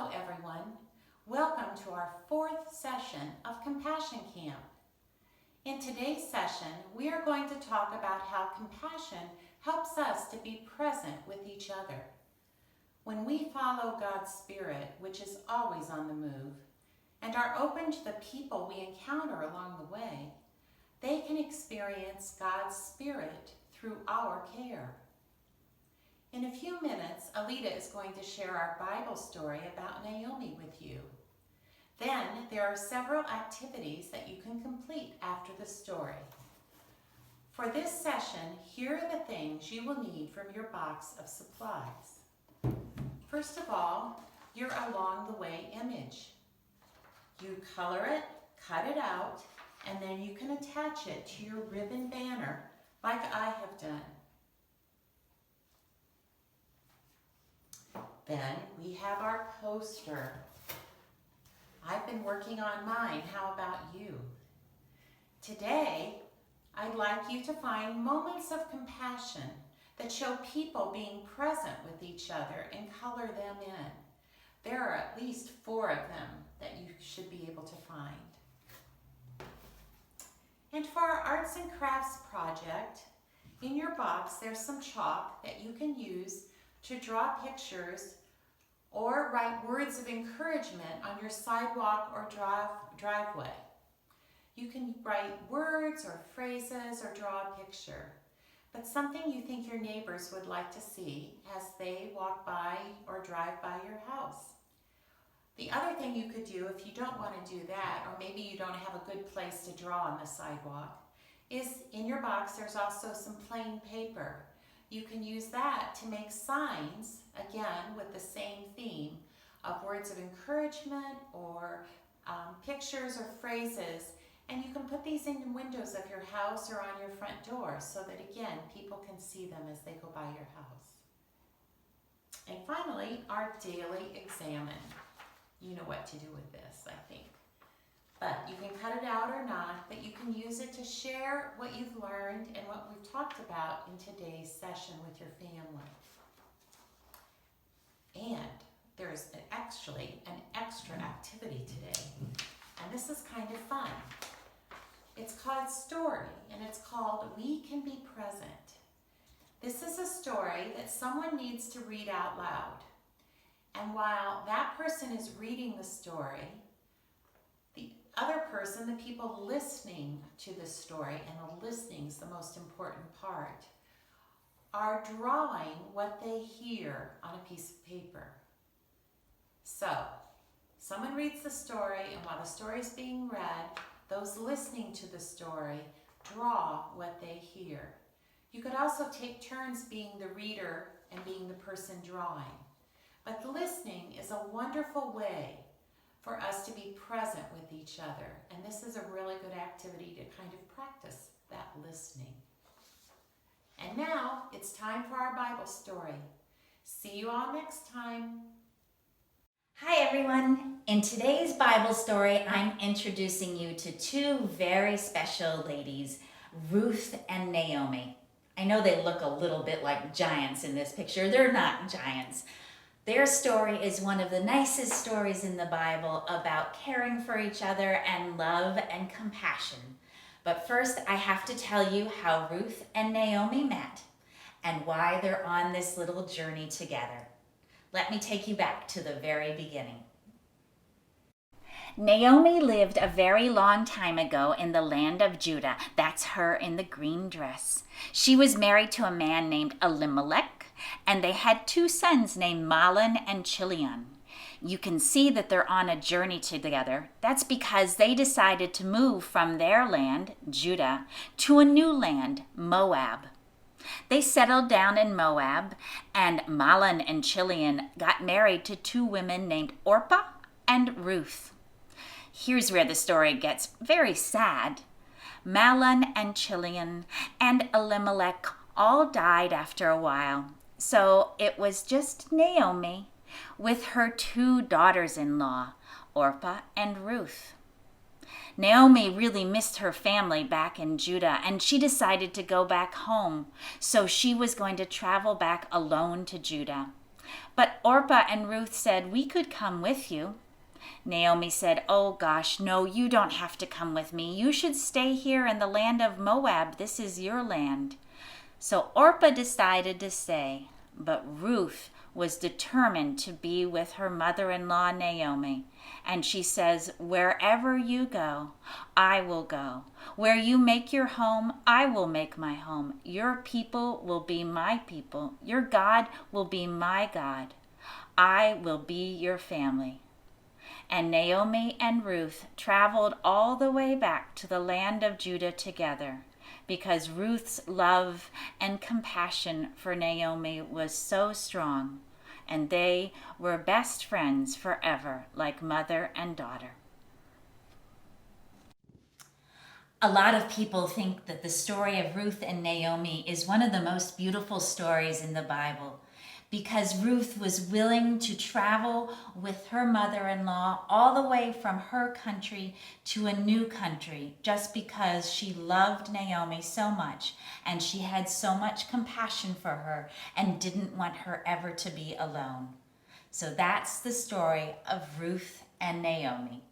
Hello everyone. Welcome to our fourth session of Compassion Camp. In today's session, we are going to talk about how compassion helps us to be present with each other. When we follow God's Spirit, which is always on the move, and are open to the people we encounter along the way, they can experience God's Spirit through our care. In a few minutes, Alida is going to share our Bible story about Naomi with you. Then there are several activities that you can complete after the story. For this session, here are the things you will need from your box of supplies. First of all, your along the way image. You color it, cut it out, and then you can attach it to your ribbon banner like I have done. Then we have our poster. I've been working on mine. How about you? Today, I'd like you to find moments of compassion that show people being present with each other and color them in. There are at least 4 of them that you should be able to find. And for our arts and crafts project, in your box there's some chalk that you can use to draw pictures or write words of encouragement on your sidewalk or driveway. You can write words or phrases or draw a picture, but something you think your neighbors would like to see as they walk by or drive by your house. The other thing you could do if you don't want to do that, or maybe you don't have a good place to draw on the sidewalk, is in your box there's also some plain paper. You can use that to make signs, again, with the same theme of words of encouragement or pictures or phrases, and you can put these in the windows of your house or on your front door so that, again, people can see them as they go by your house. And finally, our daily examine. You know what to do with this, I think. But you can cut it out or not, but you can use it to share what you've learned and what we've talked about in today's session with your family. And there's actually an extra activity today, and this is kind of fun. It's called Story, and it's called We Can Be Present. This is a story that someone needs to read out loud. And while that person is reading the story, the other person, the people listening to the story, and the listening is the most important part, are drawing what they hear on a piece of paper. So, someone reads the story, and while the story is being read, those listening to the story draw what they hear. You could also take turns being the reader and being the person drawing. But listening is a wonderful way for us to be present with each other. And this is a really good activity to kind of practice that listening. And now it's time for our Bible story. See you all next time. Hi everyone. In today's Bible story, I'm introducing you to 2 very special ladies, Ruth and Naomi. I know they look a little bit like giants in this picture. They're not giants. Their story is one of the nicest stories in the Bible about caring for each other and love and compassion. But first, I have to tell you how Ruth and Naomi met and why they're on this little journey together. Let me take you back to the very beginning. Naomi lived a very long time ago in the land of Judah. That's her in the green dress. She was married to a man named Elimelech, and they had 2 sons named Mahlon and Chilion. You can see that they're on a journey together. That's because they decided to move from their land, Judah, to a new land, Moab. They settled down in Moab, and Mahlon and Chilion got married to 2 women named Orpah and Ruth. Here's where the story gets very sad. Mahlon and Chilion and Elimelech all died after a while. So it was just Naomi with her 2 daughters-in-law, Orpah and Ruth. Naomi really missed her family back in Judah, and she decided to go back home. So she was going to travel back alone to Judah. But Orpah and Ruth said, "We could come with you." Naomi said, "Oh gosh, no, you don't have to come with me. You should stay here in the land of Moab. This is your land." So Orpah decided to stay, but Ruth was determined to be with her mother-in-law Naomi. And she says, "Wherever you go, I will go. Where you make your home, I will make my home. Your people will be my people. Your God will be my God. I will be your family." And Naomi and Ruth traveled all the way back to the land of Judah together, because Ruth's love and compassion for Naomi was so strong, and they were best friends forever, like mother and daughter. A lot of people think that the story of Ruth and Naomi is one of the most beautiful stories in the Bible, because Ruth was willing to travel with her mother-in-law all the way from her country to a new country just because she loved Naomi so much and she had so much compassion for her and didn't want her ever to be alone. So that's the story of Ruth and Naomi.